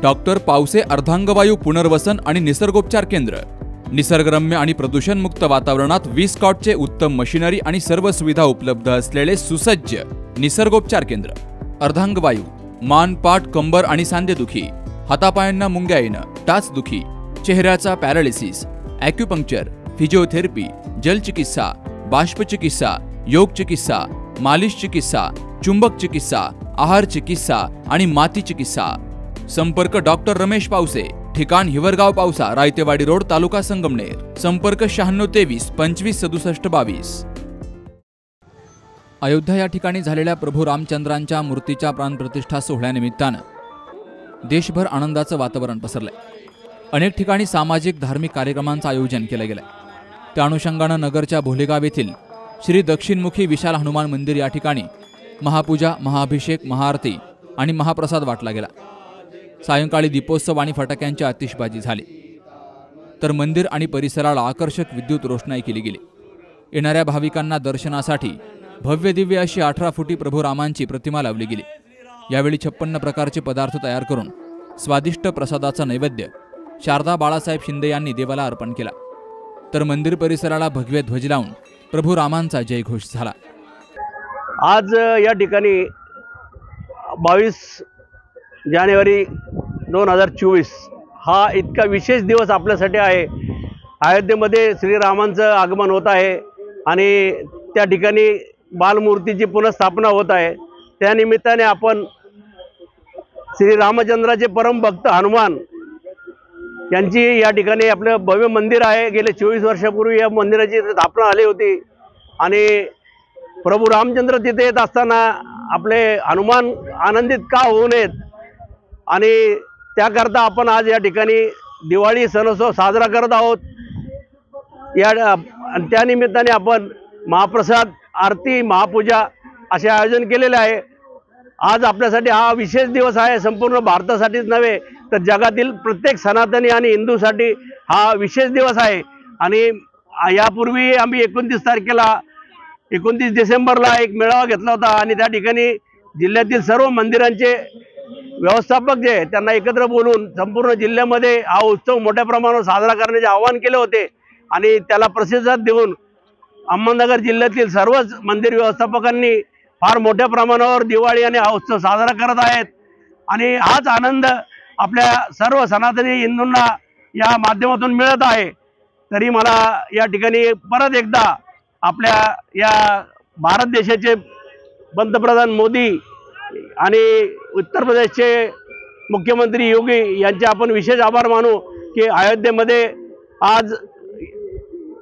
Doctor Pawase अर्धांगवायू पुनर्वसन आणि निसर्गोपचार केंद्र, निसर्गरम्य आणि प्रदूषणमुक्त वातावरणात 20 कॉटचे उत्तम मशिनरी आणि सर्व सुविधा उपलब्ध असलेले सुसज्ज निसर्गोपचार केंद्र। अर्धांगवायू, मान, पाठ, कंबर आणि सांधेदुखी, हातापायांना मुंग्या येणं, टाचदुखी, चेहऱ्याचा पॅरालिसिस, ॲक्युपंक्चर, फिजिओथेरपी, जलचिकित्सा, बाष्पचिकित्सा, योग चिकित्सा, मालिश चिकित्सा, चुंबक चिकित्सा, आहार चिकित्सा आणि माती चिकित्सा। संपर्क डॉक्टर रमेश पावसे, ठिकाण हिवरगाव पावसा, रायतेवाडी रोड, तालुका संगमनेर। संपर्क 9623 25 67 22। अयोध्या या ठिकाणी झालेल्या प्रभू रामचंद्रांच्या मूर्तीच्या प्राणप्रतिष्ठा सोहळ्यानिमित्तानं देशभर आनंदाचं वातावरण पसरलंय। अनेक ठिकाणी सामाजिक धार्मिक कार्यक्रमांचं आयोजन केलं गेलंय। त्या अनुषंगानं नगरच्या भोलेगाव येथील श्री दक्षिणमुखी विशाल हनुमान मंदिर या ठिकाणी महापूजा, महाअभिषेक, महाआरती आणि महाप्रसाद वाटला गेला। सायंकाळी दीपोत्सव आणि फटाक्यांची आतिषबाजी झाली, तर मंदिर आणि परिसराला आकर्षक विद्युत रोषणाई केली गेली। येणाऱ्या भाविकांना दर्शनासाठी भव्य दिव्य अशी 18 फुटी प्रभू रामांची प्रतिमा लावली गेली। यावेळी 56 प्रकारचे पदार्थ तयार करून स्वादिष्ट प्रसादाचा नैवेद्य शारदा बाळासाहेब शिंदे यांनी देवाला अर्पण केला, तर मंदिर परिसराला भगवे ध्वज लावून प्रभू रामांचा जयघोष झाला। आज या ठिकाणी 22 जानेवारी 2024 हा इतका विशेष दिवस आपल्यासाठी आहे। अयोध्येमध्ये श्रीरामांचं आगमन होत आहे आणि त्या ठिकाणी बालमूर्तीची पुनर्स्थापना होत आहे। त्या निमित्ताने आपण श्रीरामचंद्राचे परमभक्त हनुमान यांची या ठिकाणी आपलं भव्य मंदिर आहे। गेले 24 वर्षापूर्वी या मंदिराची स्थापना झाली होती आणि प्रभू रामचंद्र तिथे येत असताना आपले हनुमान आनंदित का होऊ नयेत आणि त्याकरता आपण आज या ठिकाणी दिवाळी सणोत्सव साजरा करत आहोत। त्या निमित्ताने आपण महाप्रसाद, आरती, महापूजा असे आयोजन केलेले आहे। आज आपल्यासाठी हा विशेष दिवस आहे। संपूर्ण भारतासाठीच नव्हे तर जगातील प्रत्येक सनातनी आणि हिंदूसाठी हा विशेष दिवस आहे। आणि यापूर्वी आम्ही 29 डिसेंबरला एक मेळावा घेतला होता आणि त्या ठिकाणी जिल्ह्यातील सर्व मंदिरांचे व्यवस्थापक जे त्यांना एकत्र बोलून संपूर्ण जिल्ह्यामध्ये हा उत्सव मोठ्या प्रमाणावर साजरा करण्याचे आवाहन केले होते आणि त्याला प्रतिसाद देऊन अहमदनगर जिल्ह्यातील सर्वच मंदिर व्यवस्थापकांनी फार मोठ्या प्रमाणावर दिवाळी आणि हा उत्सव साजरा करत आहेत। आणि हाच आनंद आपल्या सर्व सनातनी हिंदूंना या माध्यमातून मिळत आहे। तरी मला या ठिकाणी परत एकदा आपल्या या भारत देशाचे पंतप्रधान मोदी आणि उत्तर प्रदेशचे मुख्यमंत्री योगी यांचे आपण विशेष आभार मानू की अयोध्येमध्ये आज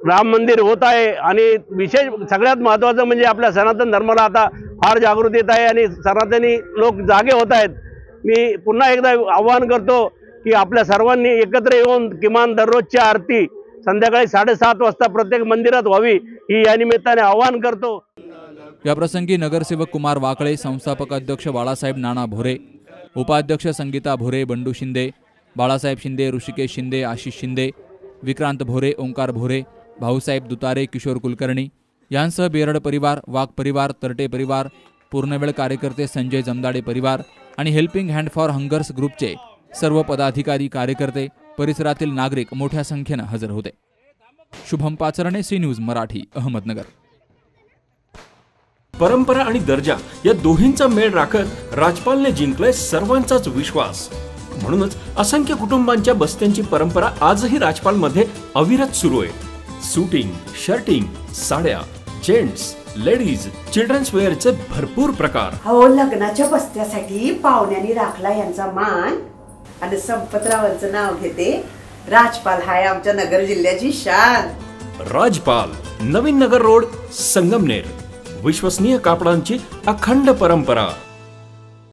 राम मंदिर होत आहे। आणि विशेष सगळ्यात महत्त्वाचं म्हणजे आपल्या सनातन धर्माला आता फार जागृती येत आहे आणि सनातनी लोक जागे होत आहेत। मी पुन्हा एकदा आवाहन करतो की आपल्या सर्वांनी एकत्र येऊन किमान दररोजची आरती संध्याकाळी 7:30 वाजता प्रत्येक मंदिरात व्हावी ही या निमित्ताने आवाहन करतो। याप्रसंगी नगरसेवक कुमार वाकळे, संस्थापक अध्यक्ष बाळासाहेब नाना भोरे, उपाध्यक्ष संगीता भोरे, बंडू शिंदे, बाळासाहेब शिंदे, ऋषिकेश शिंदे, आशिष शिंदे, विक्रांत भोरे, ओंकार भोरे, भाऊसाहेब दुतारे, किशोर कुलकर्णी यांसह बेरड परिवार, वाघ परिवार, तरटे परिवार, पूर्णवेळ कार्यकर्ते, संजय जमदाडे परिवार आणि हेल्पिंग हँड फॉर हंगर्स ग्रुपचे सर्व पदाधिकारी, कार्यकर्ते, परिसरातील नागरिक मोठ्या संख्येने हजर होते। Shubham Pacharne, C news Marathi, Ahmednagar. परंपरा आणि दर्जा या दोहींचा मेळ राखत राजपालने जिंकलाय सर्वांचाच विश्वास। म्हणूनच असंख्य कुटुंबांच्या बस्त्यांची परंपरा आजही राजपालमध्ये अविरत सुरू आहे। सूटिंग, शर्टिंग, साड्या, जेंट्स, लेडीज, चिल्ड्रन्स वेअरचे भरपूर प्रकार। हो, लग्नाच्या बस्त्यासाठी पाहुण्यांनी राखला यांचा मान आणि संपतरावांचं नाव घेते। राजपाल हाय आमच्या नगर जिल्ह्याची शान। राजपाल, नवीन नगर रोड, संगमनेर। विश्वसनीय कापडांची अखंड परंपरा।